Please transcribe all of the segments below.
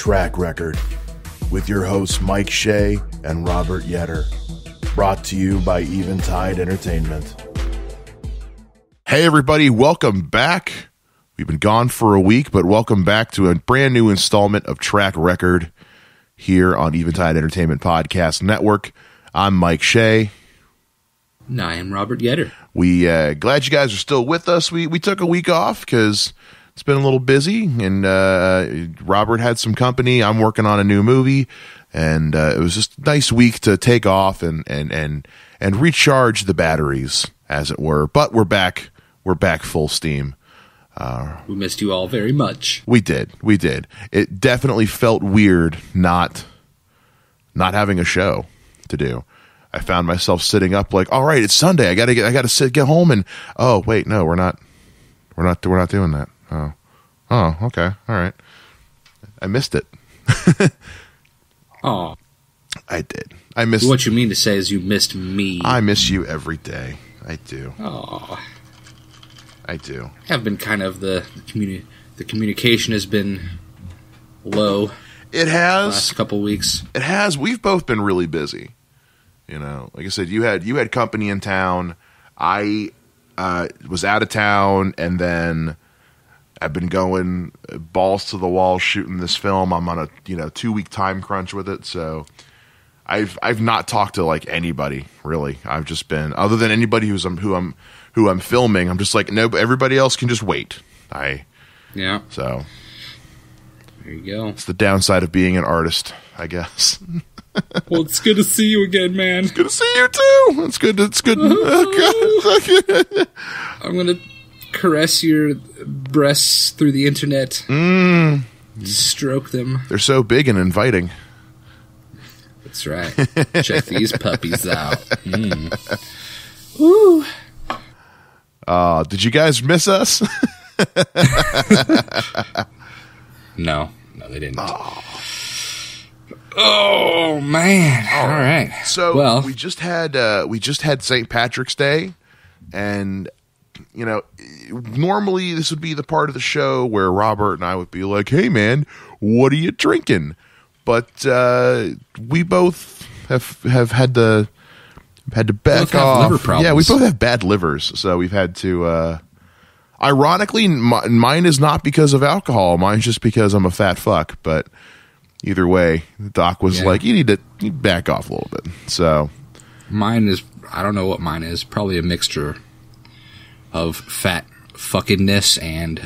Track Record with your hosts Mike Shea and Robert Yetter. Brought to you by Eventide Entertainment. Hey everybody, welcome back. We've been gone for a week, but welcome back to a brand new installment of Track Record here on Eventide Entertainment Podcast Network. I'm Mike Shea. And I am Robert Yetter. We glad you guys are still with us. We took a week off because it's been a little busy, and Robert had some company. I'm working on a new movie, and it was just a nice week to take off and recharge the batteries, as it were. But we're back. We're back full steam. We missed you all very much. We did. It definitely felt weird not having a show to do. I found myself sitting up like, all right, it's Sunday. I gotta get home, and oh wait, no, we're not doing that. Oh, okay, all right. I missed it. Oh, I did. I missed. What you mean to say is you missed me. I miss you every day. I do. Oh, I do. Have been kind of the communication has been low. It has. Last couple weeks. It has. We've both been really busy. You know, like I said, you had company in town. I was out of town, and then I've been going balls to the wall shooting this film. I'm on a 2-week time crunch with it, so I've not talked to like anybody really. I've just been, other than anybody who I'm filming. I'm just like, no, everybody else can just wait. Yeah. So there you go. It's the downside of being an artist, I guess. Well, it's good to see you again, man. It's good to see you too. It's good. I'm gonna caress your breasts through the internet. Stroke them. They're so big and inviting. That's right. Check these puppies out. Woo. Did you guys miss us? No, they didn't. Oh man! All right. So we just had St. Patrick's Day, and normally this would be the part of the show where Robert and I would be like, "Hey man, what are you drinking?" But we both have had to back off. Liver problems. Yeah, we both have bad livers, so we've had to. Ironically, mine is not because of alcohol. Mine's just because I'm a fat fuck. But either way, the doc was like, you need to back off a little bit. So mine is, I don't know what mine is. Probably a mixture of fat fuckingness and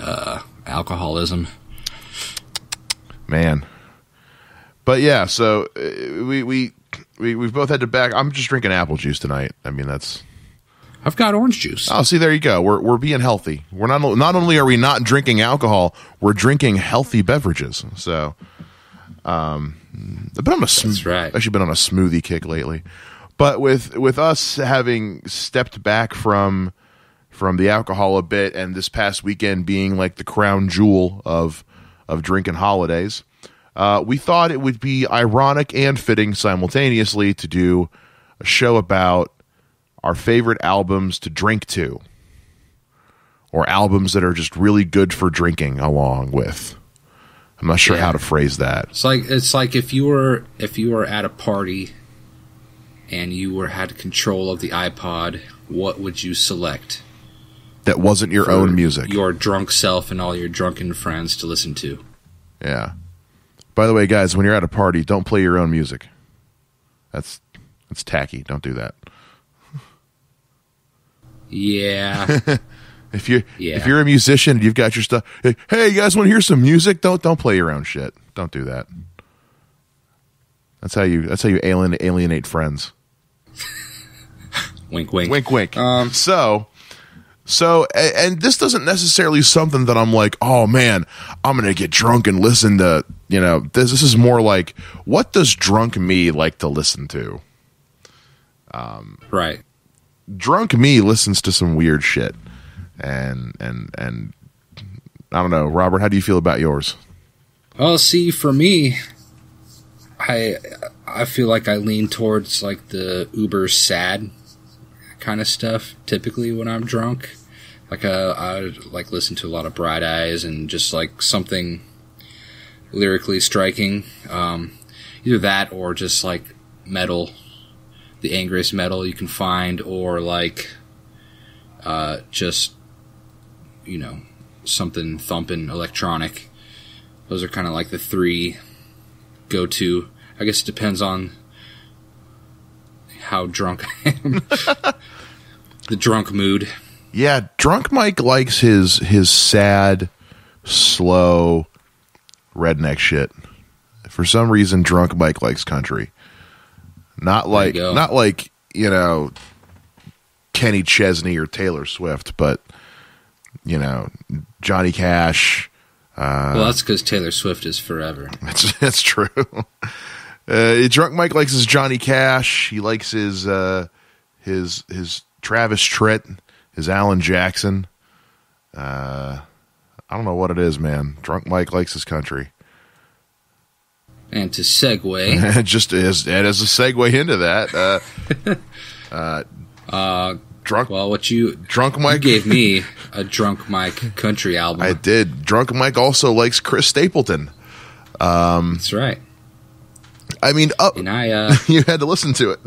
alcoholism. Man. But yeah, so we've both had to back. I'm just drinking apple juice tonight. I mean, I've got orange juice. Oh, see, there you go. We're being healthy. We're not only are we not drinking alcohol, we're drinking healthy beverages. So, but That's right. Actually been on a smoothie kick lately. But with us having stepped back from the alcohol a bit, and this past weekend being like the crown jewel of drinking holidays, we thought it would be ironic and fitting simultaneously to do a show about our favorite albums to drink to, or albums that are just really good for drinking along with. I'm not sure how to phrase that. It's like if you were at a party and you had control of the iPod, what would you select? That wasn't your own music. Your drunk self and all your drunken friends to listen to. Yeah. By the way, guys, when you're at a party, don't play your own music. That's tacky. Don't do that. Yeah. If you're a musician and you've got your stuff, hey, you guys want to hear some music? Don't play your own shit. Don't do that. That's how you alienate friends. Wink, wink. Wink, wink. So, and this doesn't necessarily something that I'm like, oh man, I'm gonna get drunk and listen to. This is more like, what does drunk me like to listen to? Right. Drunk me listens to some weird shit, and I don't know, Robert. How do you feel about yours? Well, see, for me, I feel like I lean towards like the uber sad kind of stuff. Typically, when I'm drunk, like I like listen to a lot of Bright Eyes and just like something lyrically striking. Either that or just like metal, the angriest metal you can find, or like just, you know, something thumping electronic. Those are kind of like the three go-to. I guess it depends on how drunk I am. The drunk mood. Yeah, Drunk Mike likes his sad, slow, redneck shit. For some reason, Drunk Mike likes country. Not like, you know, Kenny Chesney or Taylor Swift, but, you know, Johnny Cash. Well, that's because Taylor Swift is forever. That's true. Drunk Mike likes his Johnny Cash. He likes his Travis Tritt, his Alan Jackson. I don't know what it is, man. Drunk Mike likes his country. And to segue, just as a segue into that, Drunk Mike gave me a Drunk Mike country album. I did. Drunk Mike also likes Chris Stapleton. That's right. I mean, you had to listen to it.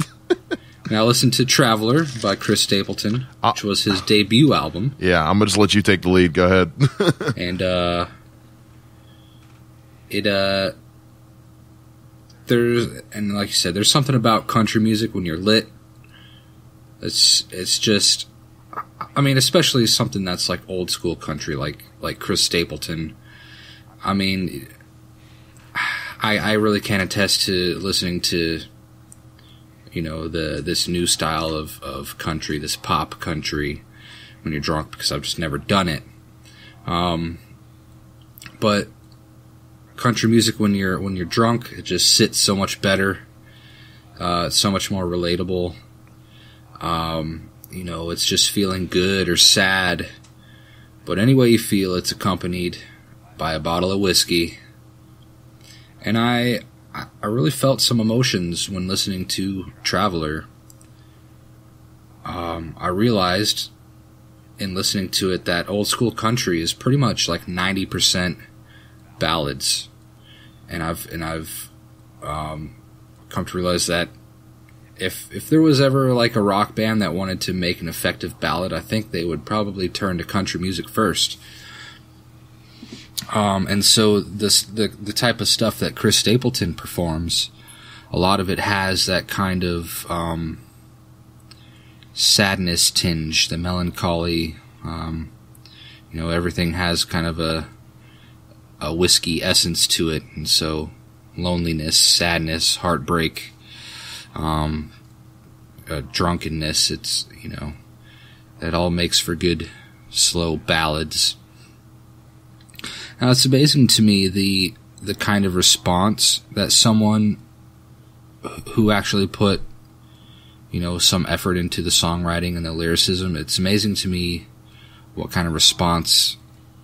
And I listened to Traveler by Chris Stapleton, which was his debut album. Yeah, I'm gonna just let you take the lead. Go ahead. And and like you said, there's something about country music when you're lit. It's just, I mean, especially something that's like old school country, like Chris Stapleton. I mean, I really can attest to listening to, you know, this new style of country, this pop country, when you're drunk, because I've just never done it. But country music when you're drunk, it just sits so much better. It's so much more relatable. You know, it's just feeling good or sad. But any way you feel, it's accompanied by a bottle of whiskey. And I really felt some emotions when listening to Traveler. I realized in listening to it that old school country is pretty much like 90% ballads. And I've come to realize that if there was ever like a rock band that wanted to make an effective ballad, I think they would probably turn to country music first. And so the type of stuff that Chris Stapleton performs, a lot of it has that kind of sadness tinge, the melancholy. You know, everything has kind of a whiskey essence to it, and so loneliness, sadness, heartbreak, drunkenness, it's, you know, that all makes for good slow ballads. Now, it's amazing to me the kind of response that someone who actually put, you know, some effort into the songwriting and the lyricism, it's amazing to me what kind of response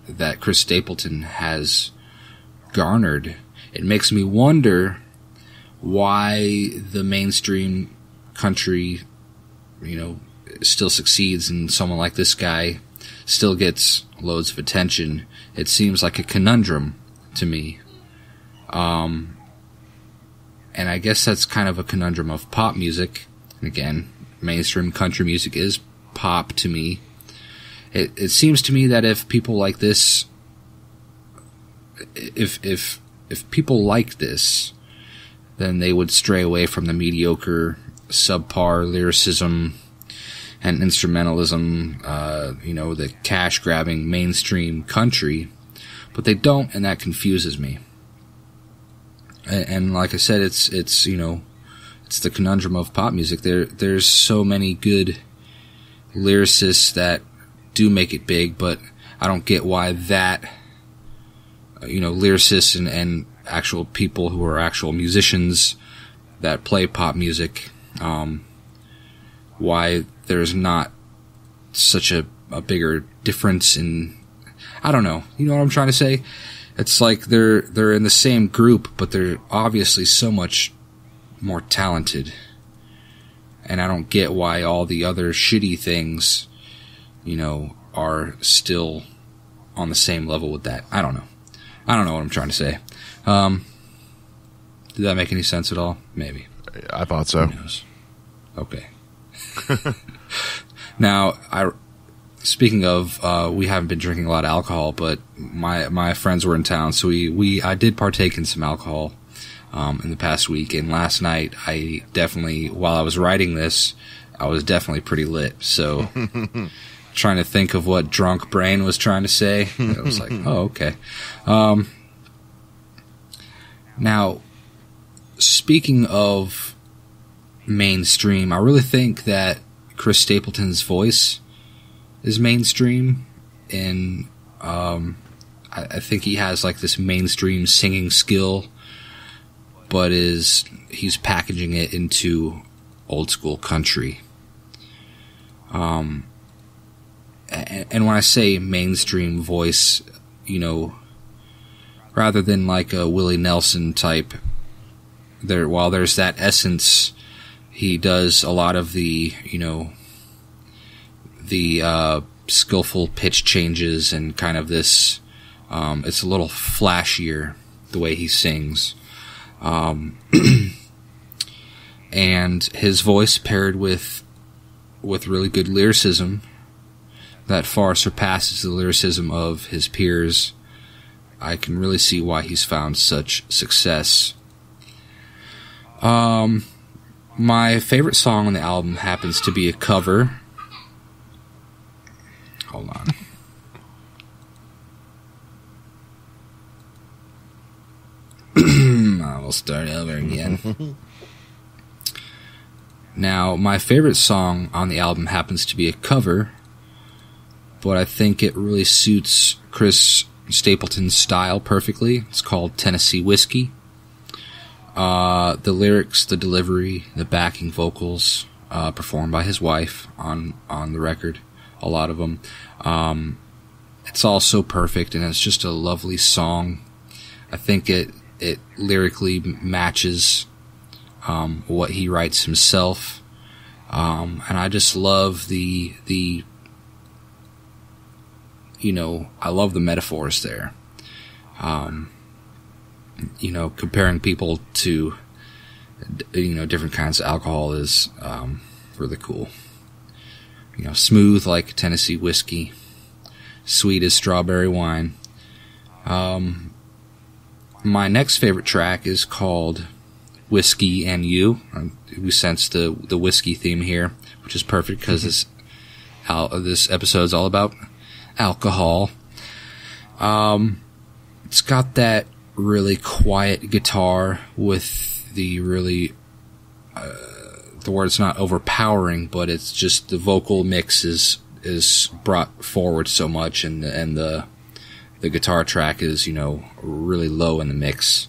that Chris Stapleton has garnered. It makes me wonder why the mainstream country, you know, still succeeds and someone like this guy still gets loads of attention. It seems like a conundrum to me. And I guess that's kind of a conundrum of pop music. Again, mainstream country music is pop to me. It seems to me that if people like this, if people like this, then they would stray away from the mediocre, subpar lyricism and instrumentalism, you know, the cash-grabbing mainstream country, but they don't, and that confuses me. And like I said, it's you know, it's the conundrum of pop music. There's so many good lyricists that do make it big, but I don't get why that, you know, lyricists and actual people who are actual musicians that play pop music, why there's not such a bigger difference in, I don't know, you know what I'm trying to say? It's like they're in the same group, but they're obviously so much more talented. And I don't get why all the other shitty things, you know, are still on the same level with that. I don't know. I don't know what I'm trying to say. Did that make any sense at all? Maybe. I thought so. Who knows? Okay. Now, speaking of, we haven't been drinking a lot of alcohol, but my friends were in town, so I did partake in some alcohol in the past week. And last night, I definitely, while I was writing this, I was definitely pretty lit. So, trying to think of what drunk brain was trying to say, I was like, oh, okay. Now, speaking of mainstream, I really think that Chris Stapleton's voice is mainstream, and I think he has like this mainstream singing skill, but he's packaging it into old school country. And when I say mainstream voice, rather than like a Willie Nelson type, while there's that essence, he does a lot of the skillful pitch changes and kind of this, it's a little flashier the way he sings. And his voice paired with really good lyricism that far surpasses the lyricism of his peers. I can really see why he's found such success. My favorite song on the album happens to be a cover. Hold on. I will start over again. Now, my favorite song on the album happens to be a cover, but I think it really suits Chris Stapleton's style perfectly. It's called Tennessee Whiskey. The lyrics, the delivery, the backing vocals, performed by his wife on the record, a lot of them. It's all so perfect, and it's just a lovely song. I think it lyrically matches what he writes himself, and I just love the I love the metaphors there. Comparing people to, different kinds of alcohol is really cool. Smooth like Tennessee whiskey, sweet as strawberry wine. My next favorite track is called Whiskey and You. We sense the whiskey theme here, which is perfect because this episode is all about alcohol. It's got that really quiet guitar with the really the word's not overpowering, but it's just the vocal mix is brought forward so much, and the guitar track is really low in the mix.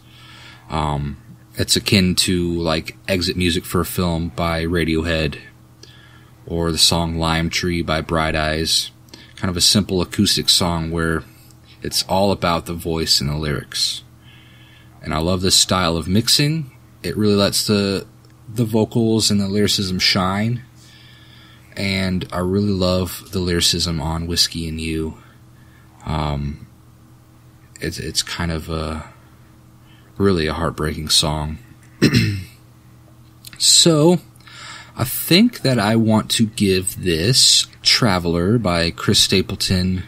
It's akin to like exit music for a film by Radiohead, or the song Lime Tree by Bright Eyes. Kind of a simple acoustic song where it's all about the voice and the lyrics. And I love this style of mixing. It really lets the vocals and the lyricism shine. And I really love the lyricism on Whiskey and You. It's kind of really a heartbreaking song. So, I think that I want to give this Traveler by Chris Stapleton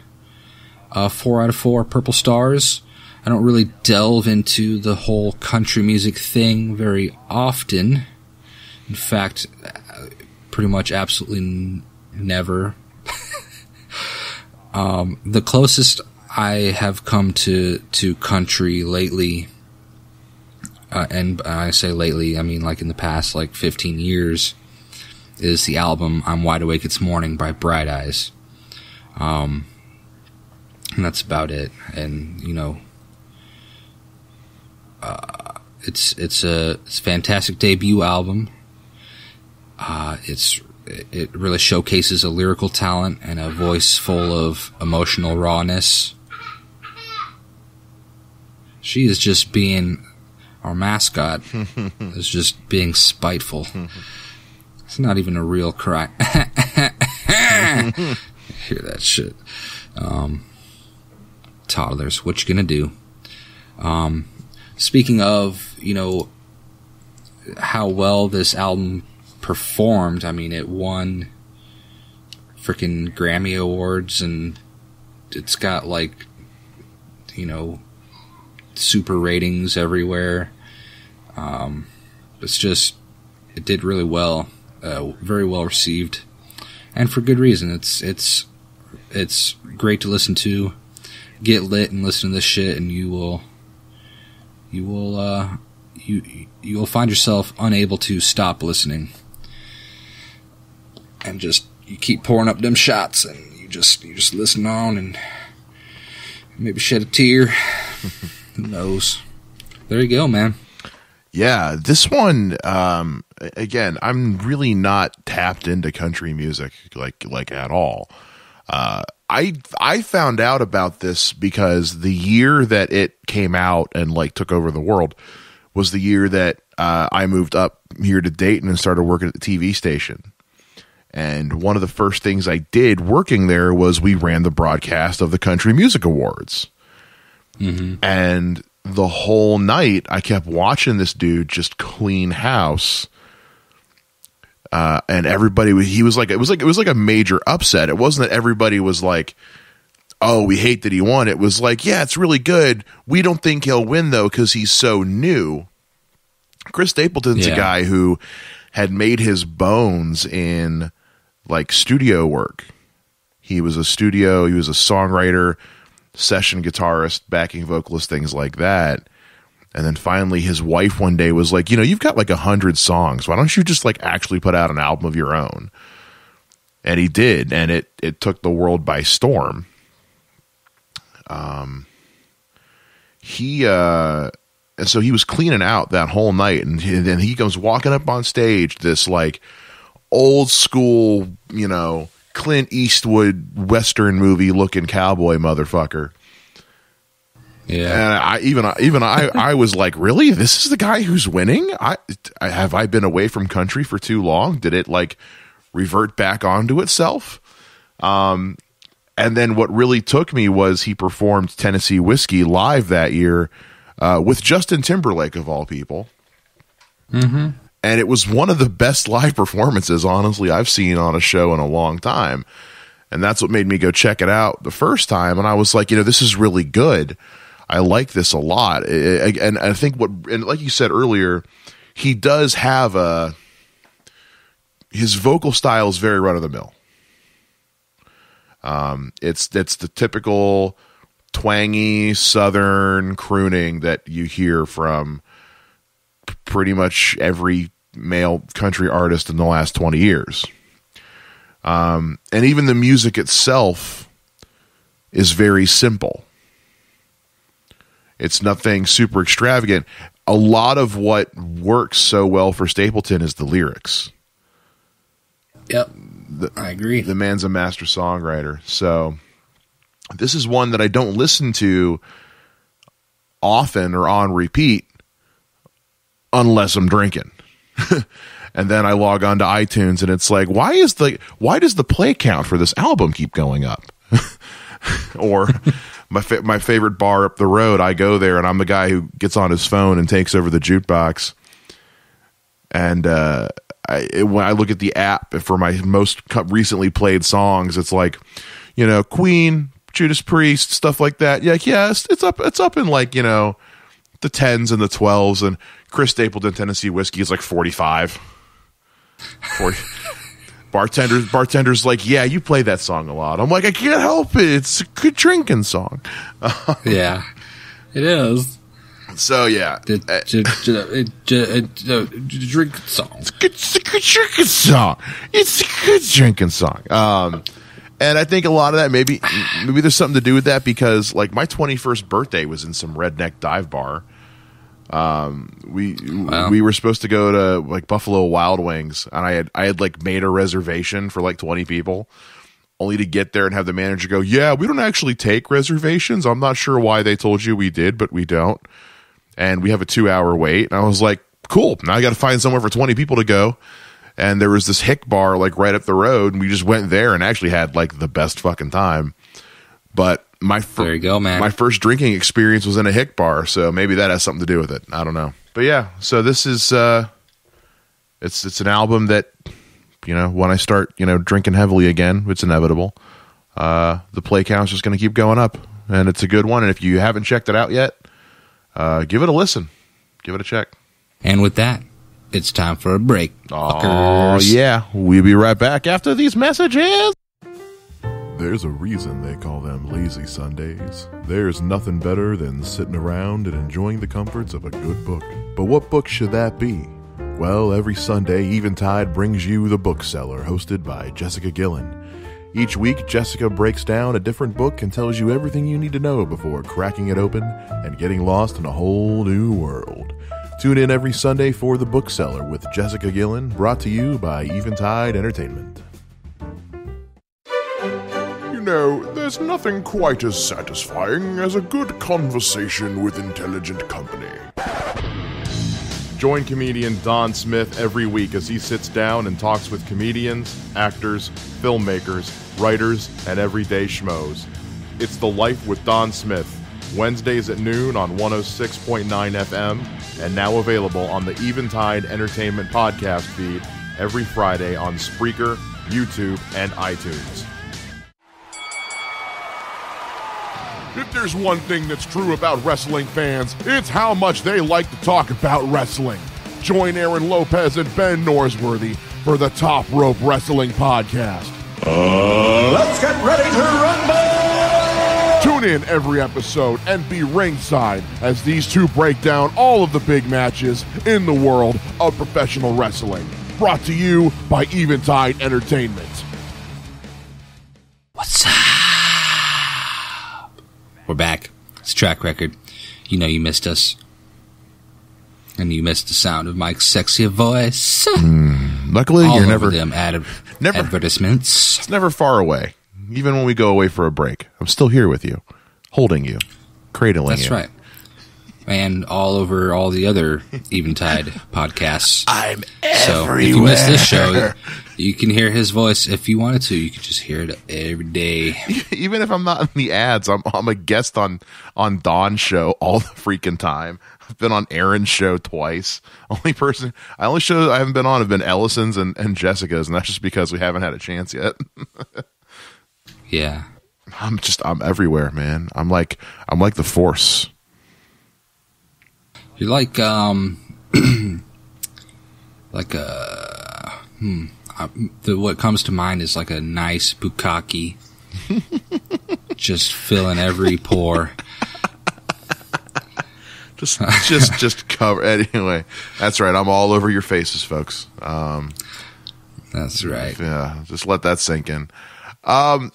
4 out of 4 purple stars. I don't really delve into the whole country music thing very often. In fact, pretty much absolutely never. The closest I have come to country lately, and I say lately, I mean like in the past 15 years, is the album I'm Wide Awake It's Morning by Bright Eyes. And that's about it. And, it's a fantastic debut album. It really showcases a lyrical talent and a voice full of emotional rawness. She is just being, our mascot is just being spiteful. It's not even a real cry. Hear that shit. Toddlers, what you gonna do? Speaking of, how well this album performed, I mean, it won freaking Grammy Awards, and it's got super ratings everywhere. It did really well, very well received, and for good reason. It's great to listen to. Get lit and listen to this shit, and you will find yourself unable to stop listening, and you keep pouring up them shots, and you just listen on, and maybe shed a tear. Who knows? There you go, man. Yeah, this one, again, I'm really not tapped into country music like at all. I found out about this because the year that it came out and took over the world was the year that I moved up here to Dayton and started working at the TV station. And one of the first things I did working there was we ran the broadcast of the Country Music Awards. Mm-hmm. And the whole night I kept watching this dude just clean house. And everybody, it was like a major upset. It wasn't that everybody was like, oh, we hate that he won. It was like, yeah, it's really good. We don't think he'll win though, cause he's so new. Chris Stapleton's a guy who had made his bones in studio work. He was a songwriter, session guitarist, backing vocalist, things like that. And then finally his wife one day was like, you've got 100 songs. Why don't you just actually put out an album of your own? And he did. And it took the world by storm. And so he was cleaning out that whole night. And then he comes walking up on stage, this old school, Clint Eastwood Western movie looking cowboy motherfucker. Yeah. And I was like, really? This is the guy who's winning? Have I been away from country for too long? Did it revert back onto itself? And then what really took me was he performed Tennessee Whiskey live that year with Justin Timberlake of all people. Mm-hmm. And it was one of the best live performances, honestly, I've seen on a show in a long time. And that's what made me go check it out the first time. And I was like, this is really good. I like this a lot. And I think and like you said earlier, he does have his vocal style is very run of the mill. It's the typical twangy Southern crooning that you hear from pretty much every male country artist in the last 20 years. And even the music itself is very simple. It's nothing super extravagant. A lot of what works so well for Stapleton is the lyrics. Yep. I agree. The man's a master songwriter. So this is one that I don't listen to often or on repeat unless I'm drinking. And then I log on to iTunes and it's like, why does the play count for this album keep going up? Or my favorite bar up the road, I go there and I'm the guy who gets on his phone and takes over the jukebox. And when I look at the app for my most recently played songs, it's like, Queen, Judas Priest, stuff like that. Yeah, it's up in the 10s and the 12s, and Chris Stapleton Tennessee Whiskey is 45. 40. Bartender's like, yeah, you play that song a lot. I'm like, I can't help it. It's a good drinking song. Yeah, it is. So yeah, drink song. It's a good drinking song. It's a good drinking song. And I think a lot of that maybe there's something to do with that because my 21st birthday was in some redneck dive bar. We were supposed to go to Buffalo Wild Wings, and I had made a reservation for 20 people, only to get there and have the manager go, yeah, we don't actually take reservations. I'm not sure why they told you we did, but we don't. And we have a 2-hour wait. And I was like, cool. Now I got to find somewhere for 20 people to go. And there was this hick bar right up the road, and we just went there and actually had the best fucking time. But there you go, man. My first drinking experience was in a hick bar, so maybe that has something to do with it. I don't know. But yeah, so this is it's an album that, when I start, drinking heavily again, it's inevitable. The play count's just going to keep going up, and it's a good one. And if you haven't checked it out yet, give it a listen. Give it a check. And with that, it's time for a break. Oh, yeah. We'll be right back after these messages. There's a reason they call them lazy Sundays. There's nothing better than sitting around and enjoying the comforts of a good book. But what book should that be? Well, every Sunday, Eventide brings you The Bookseller, hosted by Jessica Gillen. Each week, Jessica breaks down a different book and tells you everything you need to know before cracking it open and getting lost in a whole new world. Tune in every Sunday for The Bookseller with Jessica Gillen, brought to you by Eventide Entertainment. There's nothing quite as satisfying as a good conversation with intelligent company. Join comedian Don Smith every week as he sits down and talks with comedians, actors, filmmakers, writers, and everyday schmoes. It's The Life with Don Smith, Wednesdays at noon on 106.9 FM, and now available on the Eventide Entertainment podcast feed every Friday on Spreaker, YouTube, and iTunes. If there's one thing that's true about wrestling fans, it's how much they like to talk about wrestling. Join Aaron Lopez and Ben Norsworthy for the Top Rope Wrestling Podcast. Let's get ready to rumble! Tune in every episode and be ringside as these two break down all of the big matches in the world of professional wrestling. Brought to you by Eventide Entertainment. What's up? We're back. It's Track Record. You missed us. And you missed the sound of Mike's sexy voice. Luckily, all you're over never them advertisements. It's never far away. Even when we go away for a break, I'm still here with you, holding you, cradling you. That's right. And all over all the other Eventide podcasts. I'm so everywhere. if you missed this show, you can hear his voice if you wanted to. You could just hear it every day. Even if I'm not in the ads, I'm a guest on Dawn's show all the freaking time. I've been on Aaron's show twice. Only shows I haven't been on have been Ellison's and Jessica's, and that's just because we haven't had a chance yet. Yeah. I'm everywhere, man. I'm like the Force. You're like what comes to mind is like a nice bukkake, just filling every pore. Just cover. Anyway, that's right. I'm all over your faces, folks. That's right. Yeah, just let that sink in.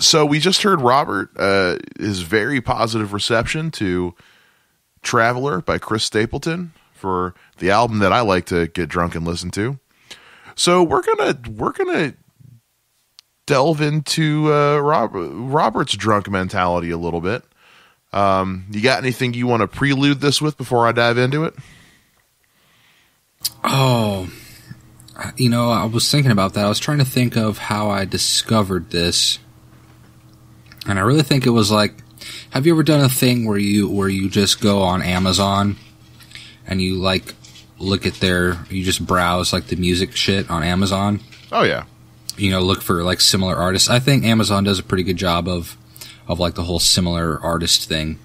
So we just heard Robert, his very positive reception to Traveler by Chris Stapleton for the album that I like to get drunk and listen to. So we're gonna delve into Robert's drunk mentality a little bit. You got anything you want to prelude this with before I dive into it? Oh, I was thinking about that. I was trying to think of how I discovered this, and I really think it was like, have you ever done a thing where you just go on Amazon and you like look at you just browse like the music shit on Amazon? Oh yeah. Look for like similar artists. I think Amazon does a pretty good job of like the whole similar artist thing.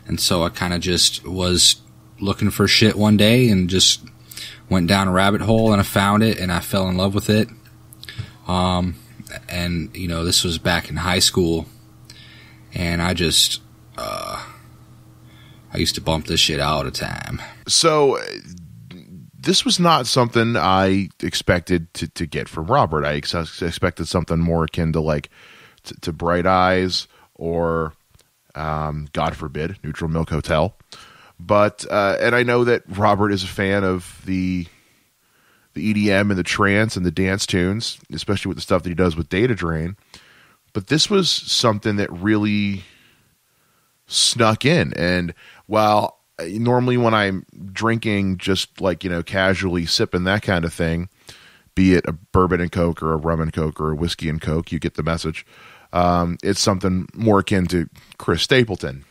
And so I kind of just was looking for shit one day and just went down a rabbit hole and I found it and I fell in love with it. And this was back in high school. And I just, I used to bump this shit all the time. So this was not something I expected to get from Robert. I expected something more akin to like to Bright Eyes or, God forbid, Neutral Milk Hotel. But, and I know that Robert is a fan of the EDM and the trance and the dance tunes, especially with the stuff that he does with Data Drain. But this was something that really snuck in. And while normally when I'm drinking, just like, casually sipping that kind of thing, be it a bourbon and Coke or a rum and Coke or a whiskey and Coke, you get the message. it's something more akin to Chris Stapleton.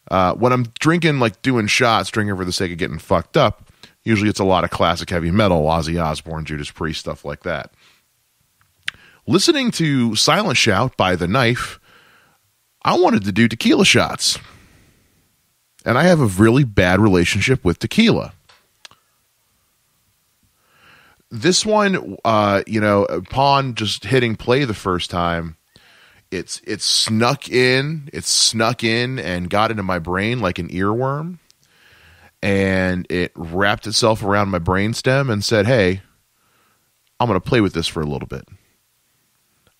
When I'm drinking, like doing shots, drinking for the sake of getting fucked up, usually it's a lot of classic heavy metal, Ozzy Osbourne, Judas Priest, stuff like that. Listening to Silent Shout by The Knife, I wanted to do tequila shots. And I have a really bad relationship with tequila. This one, upon just hitting play the first time, it snuck in and got into my brain like an earworm. And it wrapped itself around my brainstem and said, hey, I'm going to play with this for a little bit.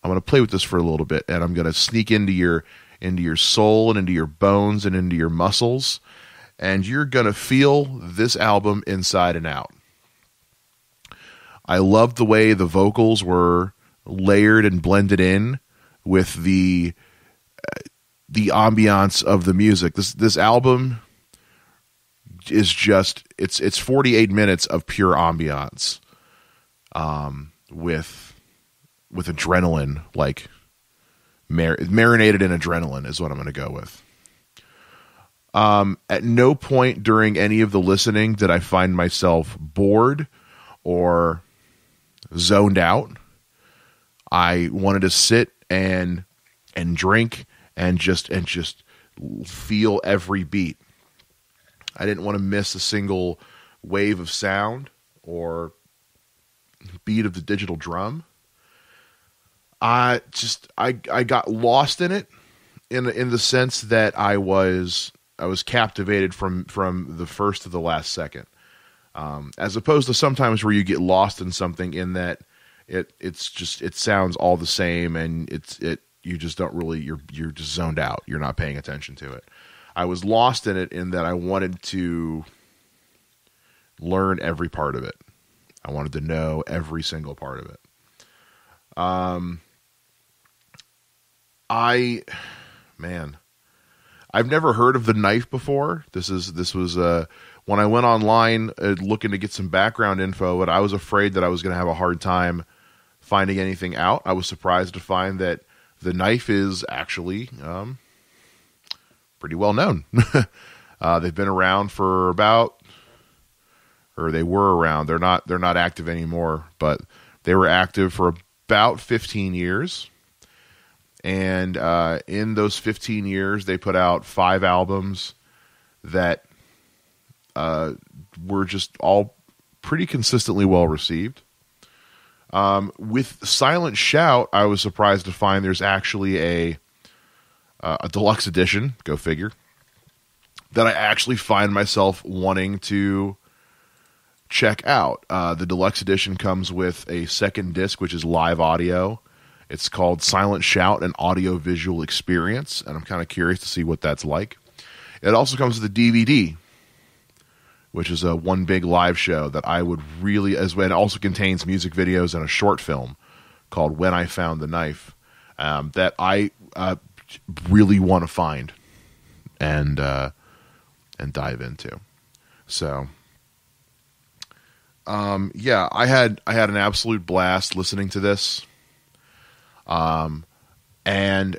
And I'm going to sneak into your soul and into your bones and into your muscles. And you're going to feel this album inside and out. I loved the way the vocals were layered and blended in with the ambiance of the music. This album is just it's 48 minutes of pure ambiance, with adrenaline, like marinated in adrenaline is what I'm going to go with. At no point during any of the listening did I find myself bored or zoned out. I wanted to sit and drink and just feel every beat. I didn't want to miss a single wave of sound or beat of the digital drum. I got lost in it in the sense that I was captivated from the first to the last second. As opposed to sometimes where you get lost in something in that it sounds all the same and you just don't really, you're just zoned out. You're not paying attention to it. I was lost in it in that I wanted to learn every part of it. I wanted to know every single part of it. I've never heard of The Knife before. This was when I went online looking to get some background info, but I was afraid that I was going to have a hard time finding anything out. I was surprised to find that The Knife is actually pretty well known. They've been around for they were around. They're not active anymore, but they were active for about 15 years. And in those 15 years, they put out 5 albums that were just all pretty consistently well received. With Silent Shout, I was surprised to find there's actually a deluxe edition, go figure, that I actually find myself wanting to check out. The deluxe edition comes with a second disc, which is live audio. It's called Silent Shout, an audio-visual experience, and I'm kind of curious to see what that's like. It also comes with a DVD, which is a one big live show that I would really, it also contains music videos and a short film called When I Found the Knife, that I really want to find and dive into. So, I had an absolute blast listening to this. And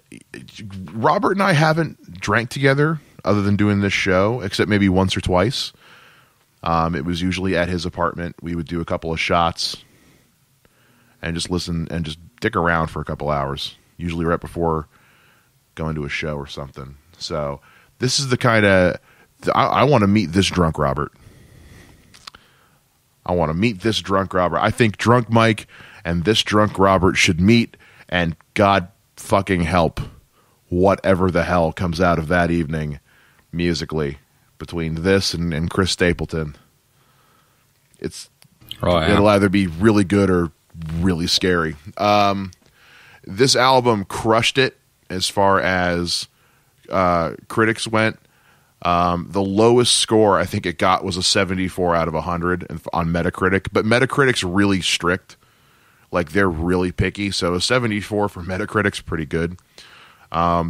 Robert and I haven't drank together other than doing this show, except maybe once or twice. It was usually at his apartment. We would do a couple of shots and just listen and just dick around for a couple hours, usually right before going to a show or something. So this is the kind of, I want to meet this drunk Robert. I think drunk Mike and this drunk Robert should meet, and God fucking help whatever the hell comes out of that evening musically between this and Chris Stapleton. It'll either be really good or really scary. This album crushed it as far as critics went. The lowest score I think it got was a 74 out of 100 on Metacritic, but Metacritic's really strict. Like, they're really picky, so a 74 for Metacritic's pretty good.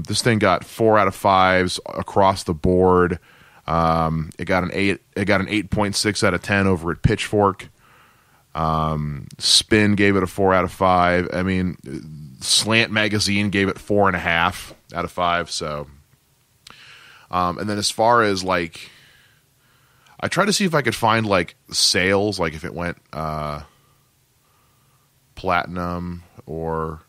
This thing got 4 out of 5s across the board. It got an 8.6 out of 10 over at Pitchfork. Spin gave it a 4 out of 5. I mean, Slant Magazine gave it 4.5 out of 5. So, and then as far as like, I tried to see if I could find like sales, like if it went platinum or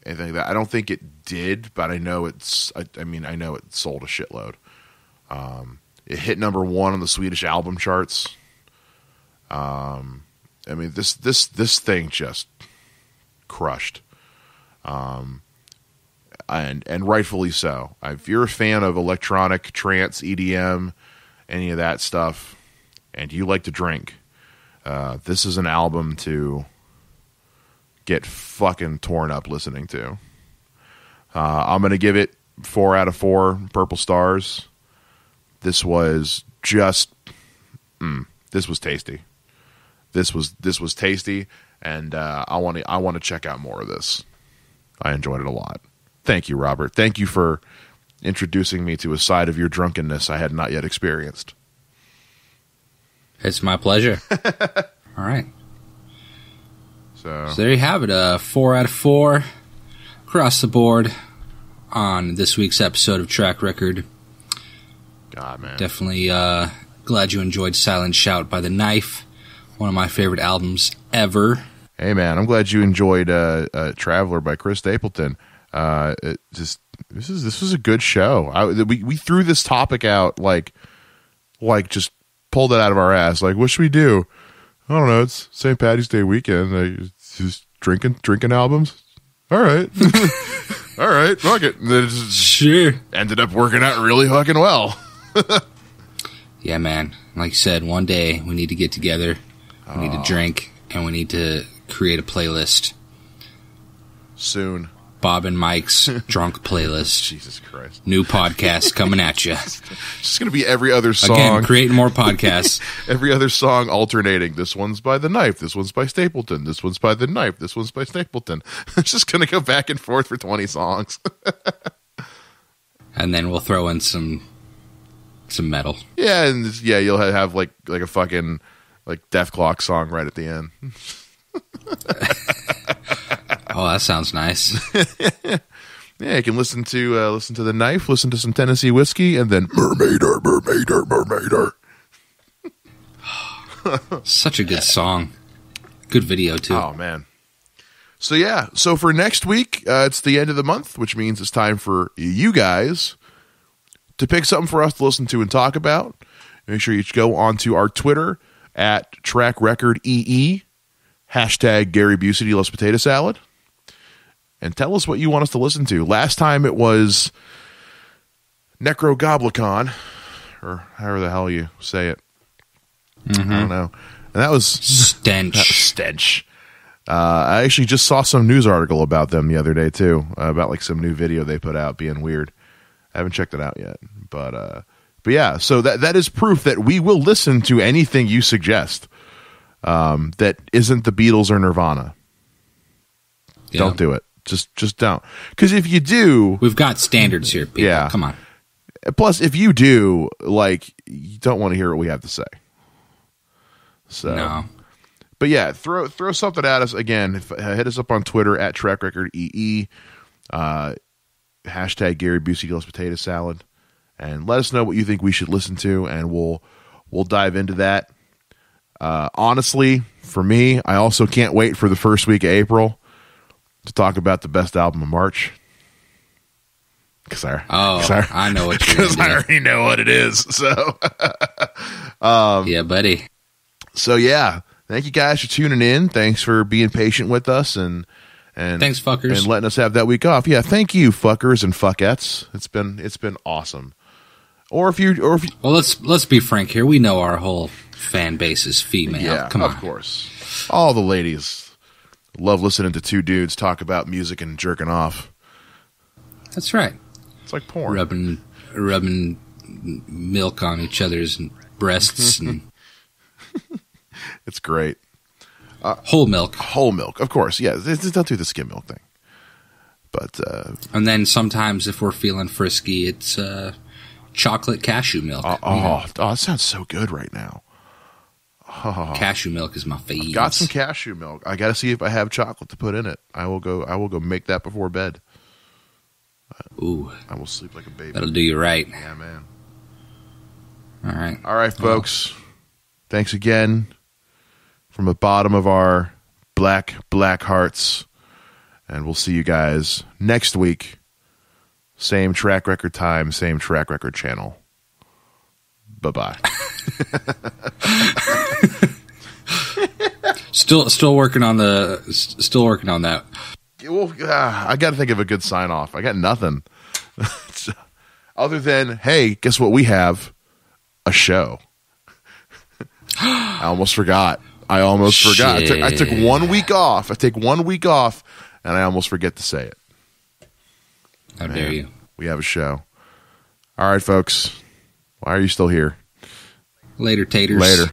anything like that. I don't think it did, but I know it's. I know it sold a shitload. It hit number 1 on the Swedish album charts. I mean, this thing just crushed, and rightfully so. If you're a fan of electronic, trance, EDM, any of that stuff, and you like to drink, this is an album to get fucking torn up listening to. I'm gonna give it 4 out of 4 purple stars. This was just, this was tasty. This was tasty, and I want to check out more of this. I enjoyed it a lot. Thank you, Robert. Thank you for introducing me to a side of your drunkenness I had not yet experienced. It's my pleasure. All right. So there you have it. 4 out of 4 across the board on this week's episode of Track Record. God, man. Definitely glad you enjoyed Silent Shout by The Knife. One of my favorite albums ever. Hey, man, I'm glad you enjoyed Traveler by Chris Stapleton. This was a good show. We threw this topic out like just pulled it out of our ass. Like, what should we do? I don't know. It's St. Paddy's Day weekend. Just drinking albums. All right. All right. Fuck it. And then it just sure ended up working out really fucking well. Yeah, man. Like you said, one day we need to get together. We need to drink, and we need to create a playlist. Soon. Bob and Mike's Drunk Playlist. Jesus Christ. New podcast coming at you. It's just going to be every other song. Again, creating more podcasts. Every other song alternating. This one's by The Knife. This one's by Stapleton. This one's by The Knife. This one's by Stapleton. It's just going to go back and forth for 20 songs. And then we'll throw in some metal. Yeah, and you'll have like a fucking like Def Clock song right at the end. Oh, that sounds nice. Yeah, you can listen to The Knife, listen to some Tennessee whiskey, and then Mermaider. Such a good song. Good video, too. Oh, man. So for next week, it's the end of the month, which means it's time for you guys to pick something for us to listen to and talk about. Make sure you go onto our Twitter at TrackRecordEE, hashtag Gary Busey loves potato salad, and tell us what you want us to listen to. Last time it was Necrogoblicon, or however the hell you say it. Mm-hmm. I don't know. And that was Stench. I actually just saw some news article about them the other day too, about like some new video they put out being weird. I haven't checked it out yet, but yeah. So that is proof that we will listen to anything you suggest that isn't the Beatles or Nirvana. Yeah. Don't do it. Just don't. Because if you do, we've got standards here, people. Yeah. Come on. Plus, if you do, like, you don't want to hear what we have to say. So, no. But yeah, throw something at us again. Hit us up on Twitter at TrackRecordEE, hashtag Gary Busey loves potato salad, and let us know what you think we should listen to, and we'll dive into that. Honestly, for me, I also can't wait for the first week of April to talk about the best album of March. I know what you're because I already know what it is. So, yeah, buddy. So yeah, thank you guys for tuning in. Thanks for being patient with us, and thanks, fuckers, and letting us have that week off. Yeah, thank you, fuckers and fuckettes. It's been awesome. Or if you well, let's be frank here. We know our whole fan base is female. Yeah, come on, of course. All the ladies love listening to two dudes talk about music and jerking off. That's right. It's like porn. Rubbing milk on each other's breasts. And it's great. Whole milk, of course. Yeah, don't do the skim milk thing. But and then sometimes if we're feeling frisky, it's chocolate cashew milk. That sounds so good right now. Cashew milk is my favorite. Got some cashew milk. I got to see if I have chocolate to put in it. I will go make that before bed. Ooh. I will sleep like a baby. That'll do you right. Yeah, man. All right, folks. Thanks again from the bottom of our black hearts. And we'll see you guys next week. Same track record time, same track record channel. Bye-bye. Still working on that. Well, I got to think of a good sign off. I got nothing. Other than, hey, guess what we have? A show. I almost forgot. I took 1 week off. I take 1 week off, and I almost forget to say it. How dare you? We have a show. All right, folks. Why are you still here? Later, taters. Later.